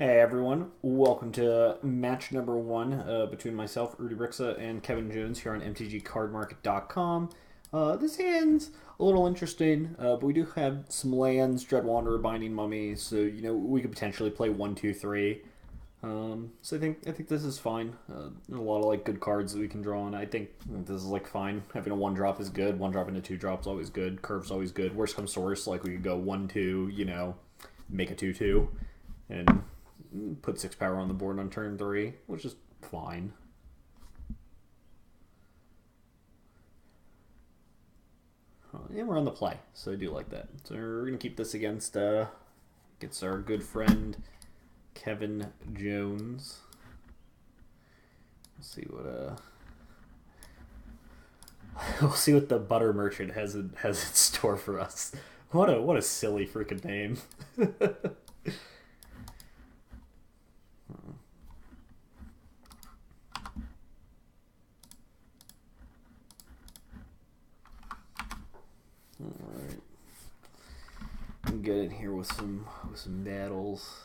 Hey everyone, welcome to match number one between myself, Rudy Briksza, and Kevin Jones here on MTGCardMarket.com. This hand's a little interesting, but we do have some lands, Dread Wanderer, Binding Mummy, so we could potentially play 1, 2, 3. So I think this is fine. A lot of good cards that we can draw on. I think this is fine. Having a 1 drop is good. 1 drop into 2 drops always good. Curve's always good. Worst comes to worst, we could go 1, 2, make a 2, 2, and put 6 power on the board on turn 3, which is fine. And we're on the play, so I do like that. So we're gonna keep this against our good friend Kevin Jones. Let's see what we'll see what the butter merchant has in store for us. What a silly freaking name. Alright. Get in here with some battles.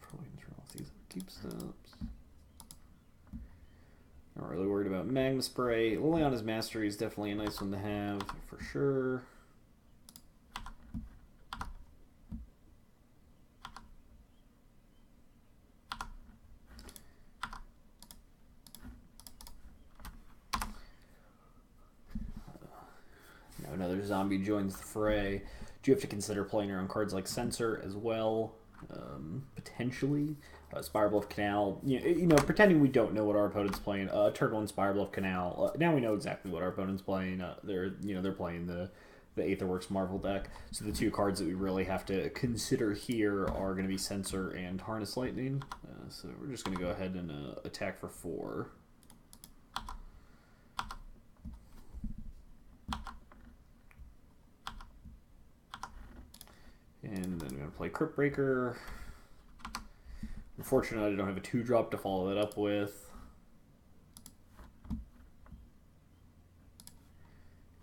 Probably draw these keep stops. Not really worried about Magma Spray. Liliana's Mastery is definitely a nice one to have for sure. Another zombie joins the fray. Do you have to consider playing your own cards like Censor as well? Potentially. Spire Bluff Canal. Pretending we don't know what our opponent's playing. Turn 1 Spire Bluff Canal. Now we know exactly what our opponent's playing. They're playing the Aetherworks Marvel deck. So the two cards that we really have to consider here are going to be Censor and Harness Lightning. So we're just going to go ahead and attack for 4. And then I'm going to play Crypt Breaker. Unfortunately, I don't have a 2-drop to follow that up with.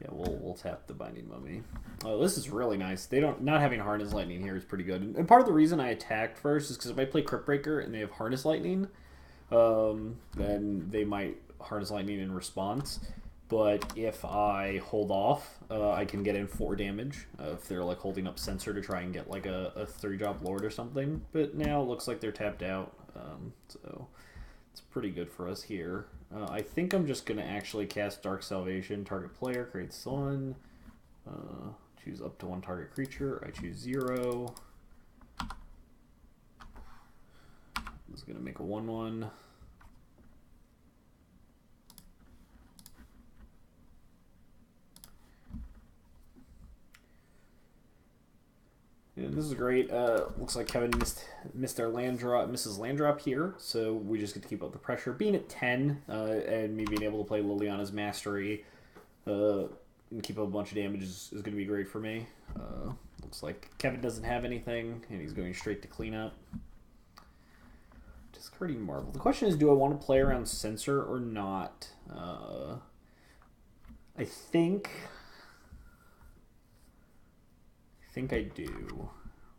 Yeah, we'll tap the Binding Mummy. Oh, this is really nice. Not having Harness Lightning here is pretty good. And part of the reason I attacked first is because if I play Crypt Breaker and they have Harness Lightning, then they might Harness Lightning in response. But if I hold off, I can get in 4 damage if they're holding up Censor to try and get a 3-drop Lord or something. But now it looks like they're tapped out, so it's pretty good for us here. I think I'm just going to actually cast Dark Salvation. Target player creates 1. Choose up to 1 target creature. I choose 0. This is going to make a 1/1. And this is great. Looks like Kevin missed our land drop, misses land drop here, so we just get to keep up the pressure. Being at 10 and me being able to play Liliana's Mastery and keep up a bunch of damage is going to be great for me. Looks like Kevin doesn't have anything, and he's going straight to cleanup. Discarding Marvel. The question is, do I want to play around Censor or not? I think I do,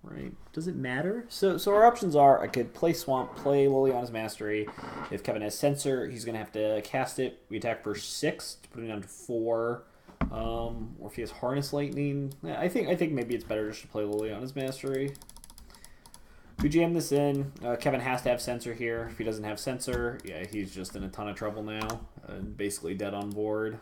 right? Does it matter? So our options are, I could play Swamp, play Liliana's Mastery. If Kevin has Censor, he's going to have to cast it. We attack for 6 to put it down to 4. Or if he has Harness Lightning, I think maybe it's better just to play Liliana's Mastery. We jam this in. Kevin has to have Censor here. If he doesn't have Censor, yeah, he's just in a ton of trouble now. And basically dead on board.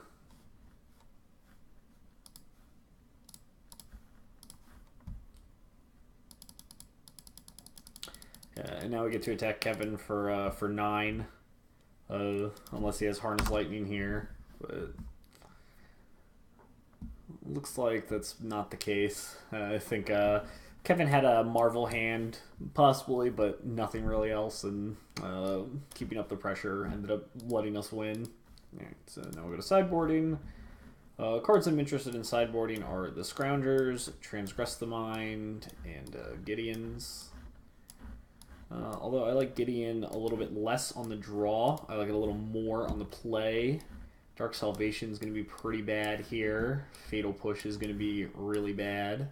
And now we get to attack Kevin for 9, unless he has Harness Lightning here. But looks like that's not the case. I think Kevin had a Marvel hand, possibly, but nothing really else, and keeping up the pressure ended up letting us win. Alright, so now we go to sideboarding. Cards I'm interested in sideboarding are the Scroungers, Transgress the Mind, and Gideon's. Although I like Gideon a little bit less on the draw. I like it a little more on the play. Dark Salvation is going to be pretty bad here. Fatal Push is going to be really bad.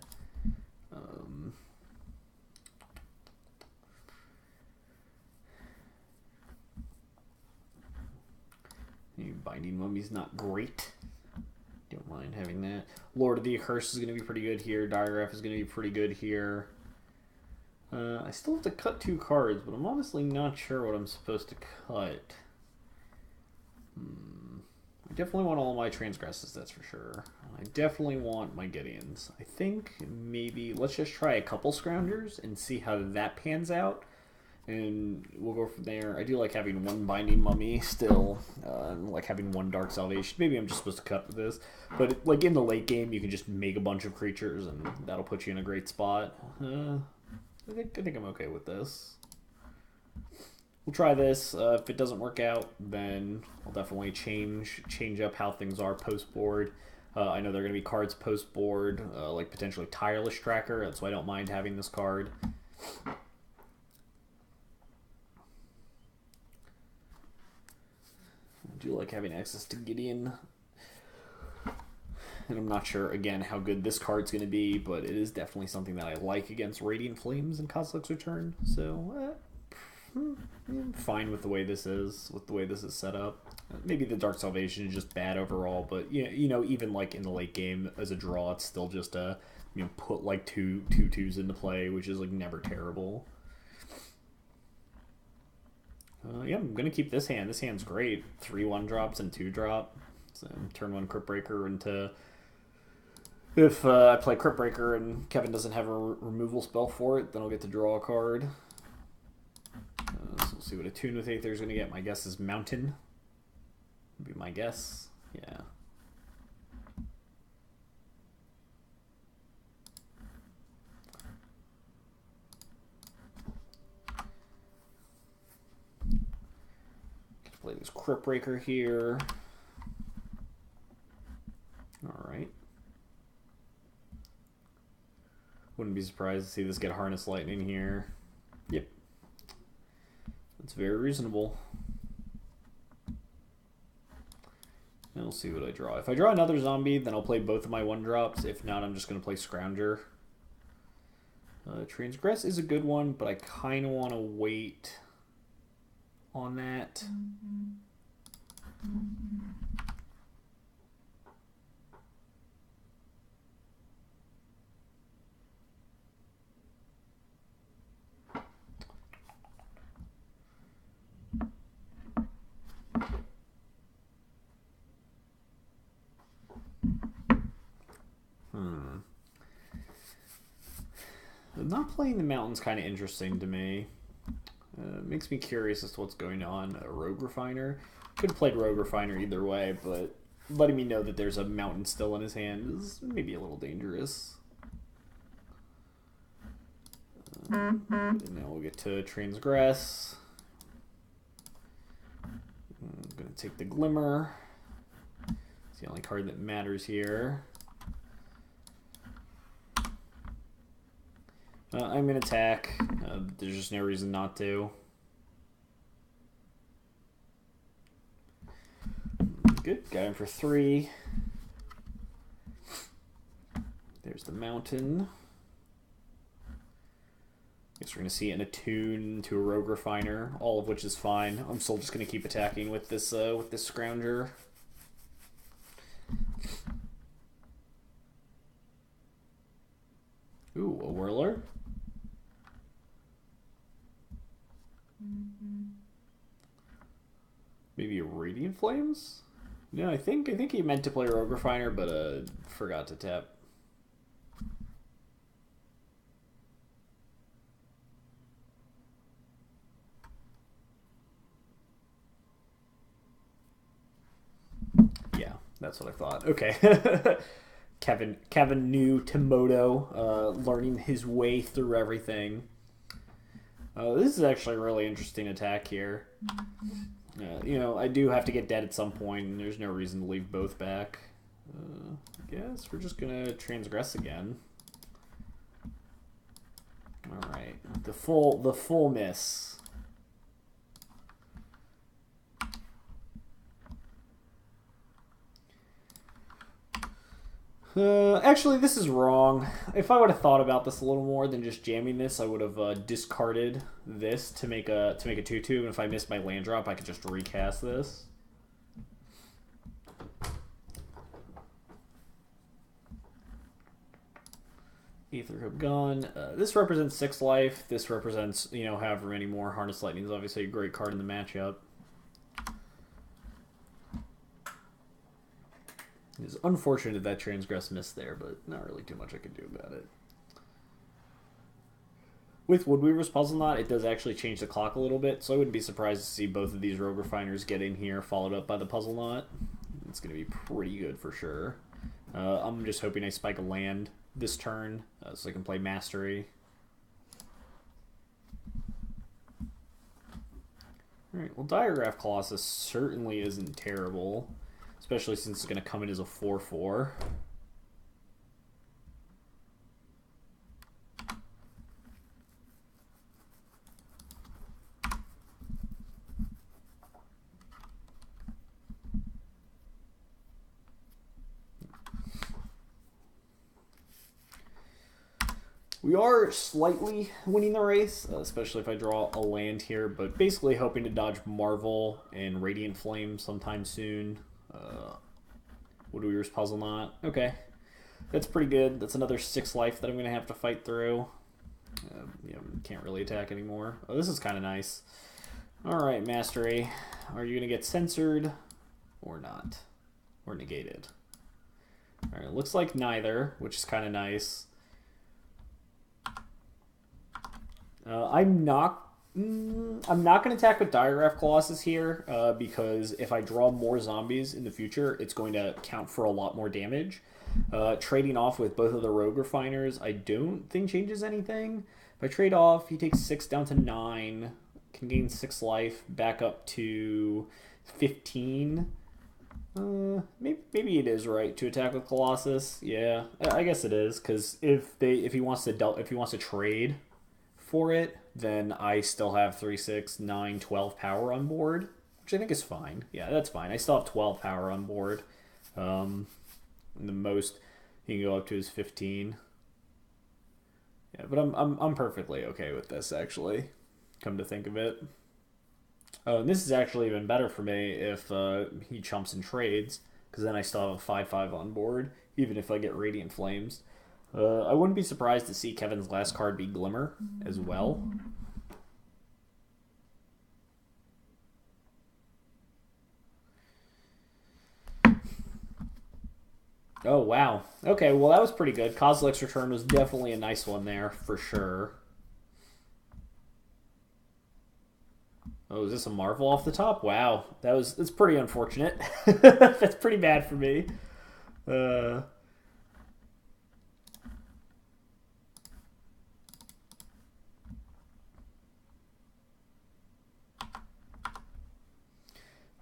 Binding Mummy's not great. Don't mind having that. Lord of the Accursed is going to be pretty good here. Diagraph is going to be pretty good here. I still have to cut 2 cards, but I'm honestly not sure what I'm supposed to cut. I definitely want all my Transgresses, that's for sure. I definitely want my Gideons. I think maybe let's just try a couple Scroungers and see how that pans out. And we'll go from there. I do like having 1 Binding Mummy still, like having 1 Dark Salvation. Maybe I'm just supposed to cut with this, but like in the late game, you can just make a bunch of creatures, and that'll put you in a great spot. I think I'm okay with this. We'll try this. If it doesn't work out, then I'll definitely change up how things are post board. I know there are going to be cards post board, like potentially Tireless Tracker. That's why I don't mind having this card. I do like having access to Gideon. And I'm not sure, again, how good this card's going to be, but it is definitely something that I like against Radiant Flames and Kozilek's Return. So, I'm fine with the way this is, set up. Maybe the Dark Salvation is just bad overall, but you know, even like in the late game as a draw, it's still just put like two twos into play, which is like never terrible. Yeah, I'm gonna keep this hand. This hand's great. 3 1-drops and 2-drop. So turn 1 Crypt Breaker into. If I play Crypt Breaker and Kevin doesn't have a removal spell for it, then I'll get to draw a card. So we'll see what a Tune with Aether is going to get. My guess is Mountain. Would be my guess. Yeah. Get to play this Crypt Breaker here. All right. Wouldn't be surprised to see this get Harness Lightning here. Yep. That's very reasonable. And we'll see what I draw. If I draw another zombie, then I'll play both of my 1-drops. If not, I'm just going to play Scrounger. Transgress is a good one, but I kind of want to wait on that. Not playing the mountain's kind of interesting to me. Makes me curious as to what's going on. A Rogue Refiner. Could have played Rogue Refiner either way, but letting me know that there's a mountain still in his hand is maybe a little dangerous. And now we'll get to Transgress. I'm going to take the Glimmer. It's the only card that matters here. I'm going to attack. There's just no reason not to. Good. Got him for 3. There's the Mountain. Guess we're going to see it in a Tune to a Rogue Refiner, all of which is fine. I'm still just going to keep attacking with this Scrounger. Ooh, a Whirler. Maybe a Radiant Flames? No, I think he meant to play Rogue Refiner, but forgot to tap. Yeah, that's what I thought. Okay. Kevin knew Timodo, learning his way through everything. This is actually a really interesting attack here. You know, I do have to get dead at some point, and there's no reason to leave both back. I guess we're just gonna Transgress again. All right, the full miss. Actually, this is wrong. If I would have thought about this a little more than just jamming this, I would have discarded this to make a 2/2. And if I missed my land drop, I could just recast this. Aether Hub gone. This represents 6 life. This represents, you know, however many more. Harness Lightning is obviously a great card in the matchup. It's unfortunate that Transgress missed there, but not really too much I could do about it. With Woodweaver's Puzzle Knot, it does actually change the clock a little bit, so I wouldn't be surprised to see both of these Rogue Refiners get in here, followed up by the Puzzle Knot. It's going to be pretty good for sure. I'm just hoping I spike a land this turn, so I can play Mastery. Alright, well, Diagraph Colossus certainly isn't terrible, especially since it's going to come in as a 4/4. We are slightly winning the race, especially if I draw a land here, but basically hoping to dodge Marvel and Radiant Flame sometime soon. Woodweaver's Puzzle Knot. Okay. That's pretty good. That's another 6 life that I'm going to have to fight through. Yeah, can't really attack anymore. Oh, this is kind of nice. Alright, Mastery. Are you going to get censored or not? Or negated? Alright, looks like neither, which is kind of nice. I'm not going to attack with Diagraph Colossus here because if I draw more zombies in the future, it's going to count for a lot more damage. Trading off with both of the Rogue Refiners, I don't think changes anything. If I trade off, he takes 6 down to 9, can gain 6 life, back up to 15. Maybe it is right to attack with Colossus. Yeah, I guess it is because if he wants to trade for it, then I still have 3, 6, 9, 12 power on board, which I think is fine. Yeah, that's fine. I still have 12 power on board. And the most he can go up to is 15. Yeah, but I'm perfectly okay with this actually. Come to think of it. Oh, and this is actually even better for me if he chumps and trades, because then I still have a 5/5 on board, even if I get Radiant Flames. I wouldn't be surprised to see Kevin's last card be Glimmer as well. Oh, wow. Okay, well, that was pretty good. Kozilek's Return was definitely a nice one there, for sure. Oh, is this a Marvel off the top? Wow. That's pretty unfortunate. That's pretty bad for me.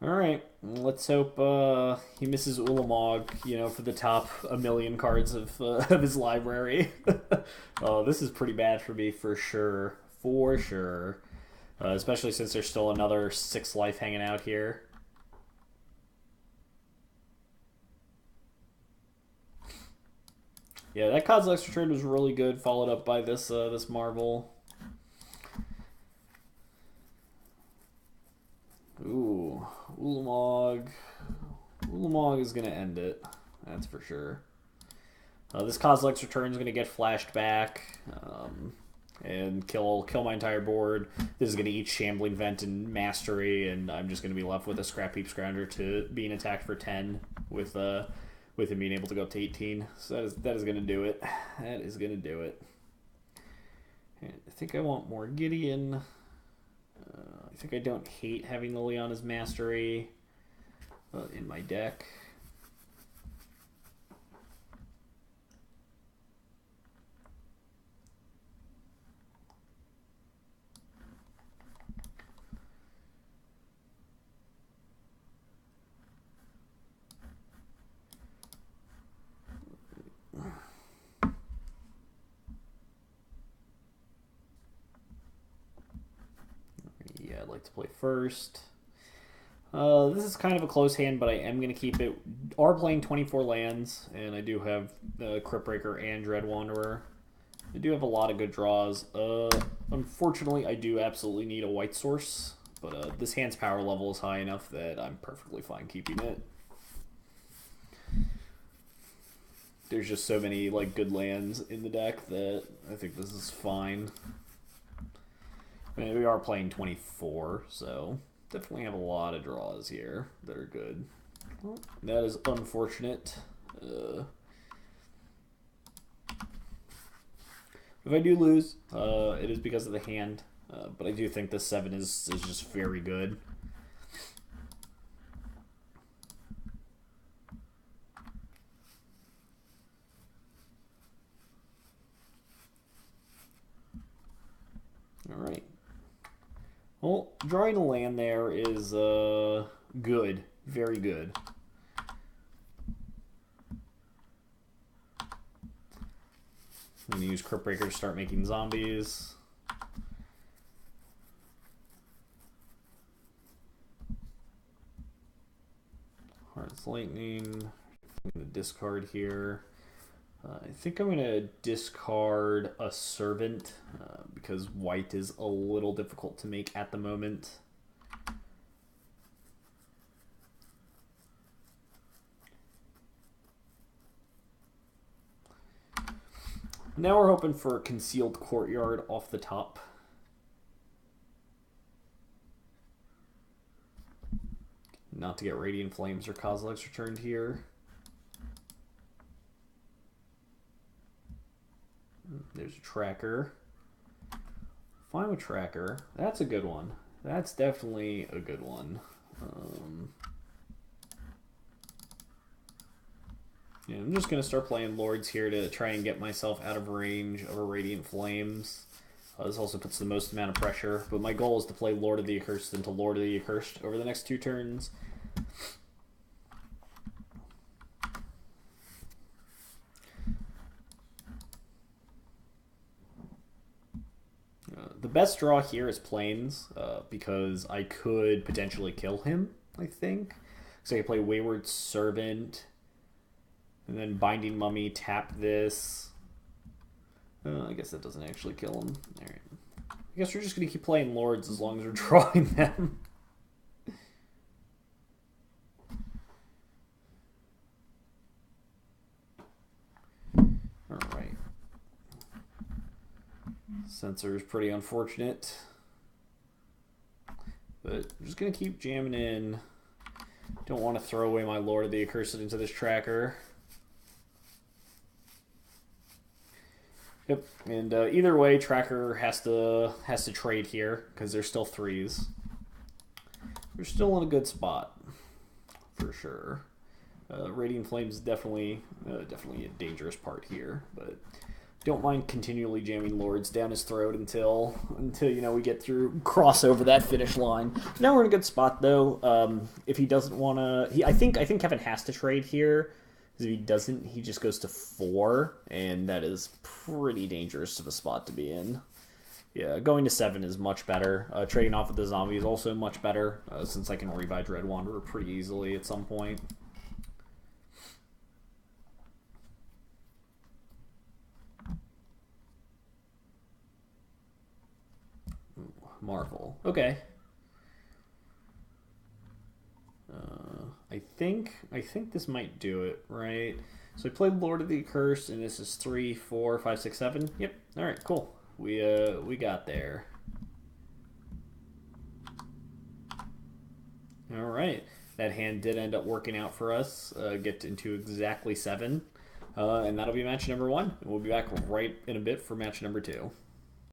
Alright, let's hope he misses Ulamog, you know, for the top 1,000,000 cards of his library. Oh, this is pretty bad for me, for sure. For sure. Especially since there's still another 6 life hanging out here. Yeah, that Kozilek's Return was really good, followed up by this this Marvel. Ooh, Ulamog. Ulamog is going to end it. That's for sure. This Kozilek's Return is going to get flashed back and kill my entire board. This is going to eat Shambling Vent and Mastery, and I'm just going to be left with a Scrap Heap Scrounger to being attacked for 10 with him being able to go up to 18. So that is going to do it. That is going to do it. And I think I want more Gideon. I think I don't hate having Liliana's Mastery in my deck. Yeah, I'd like to play first. This is kind of a close hand, but I am going to keep it. Are playing 24 lands, and I do have Cryptbreaker and Dread Wanderer. I do have a lot of good draws. Unfortunately, I do absolutely need a white source, but this hand's power level is high enough that I'm perfectly fine keeping it. there's just so many like good lands in the deck that I think this is fine. I mean, we are playing 24, so definitely have a lot of draws here that are good. Well, that is unfortunate. If I do lose, it is because of the hand, but I do think this 7 is just very good. Alright. Well, drawing a land there is good. Very good. I'm going to use Crypt Breaker to start making zombies. Heart's Lightning. I'm going to discard here. I think I'm going to discard a Servant because white is a little difficult to make at the moment. Now we're hoping for Concealed Courtyard off the top. Not to get Radiant Flames or Kozilek's returned here. There's a Tracker. Fine with Tracker. That's a good one. That's definitely a good one. Yeah, I'm just going to start playing Lords here to try and get myself out of range of a Radiant Flames. This also puts the most amount of pressure, but my goal is to play Lord of the Accursed into Lord of the Accursed over the next 2 turns. The best draw here is Plains, because I could potentially kill him, I think. So I could play Wayward Servant, and then Binding Mummy, tap this. I guess that doesn't actually kill him. All right. I guess we're just going to keep playing Lords as long as we're drawing them. All right. Censor is pretty unfortunate. But I'm just going to keep jamming in. Don't want to throw away my Lord of the Accursed into this tracker. Yep, and either way, Tracker has to trade here because there's still 3s. We're still in a good spot, for sure. Radiant Flames is definitely a dangerous part here, but don't mind continually jamming Lords down his throat until you know we get through, cross over that finish line. Now we're in a good spot though. If he doesn't want to, I think Kevin has to trade here. Because if he doesn't, he just goes to 4, and that is pretty dangerous of a spot to be in. Yeah, going to 7 is much better. Trading off with the zombie is also much better, since I can rebuy Dread Wanderer pretty easily at some point. Ooh, Marvel. Okay. I think this might do it, right? So I played Lord of the Accursed, and this is 3, 4, 5, 6, 7. Yep. All right, cool. We got there. All right. That hand did end up working out for us. Get into exactly 7. And that'll be match number 1. We'll be back right in a bit for match number 2.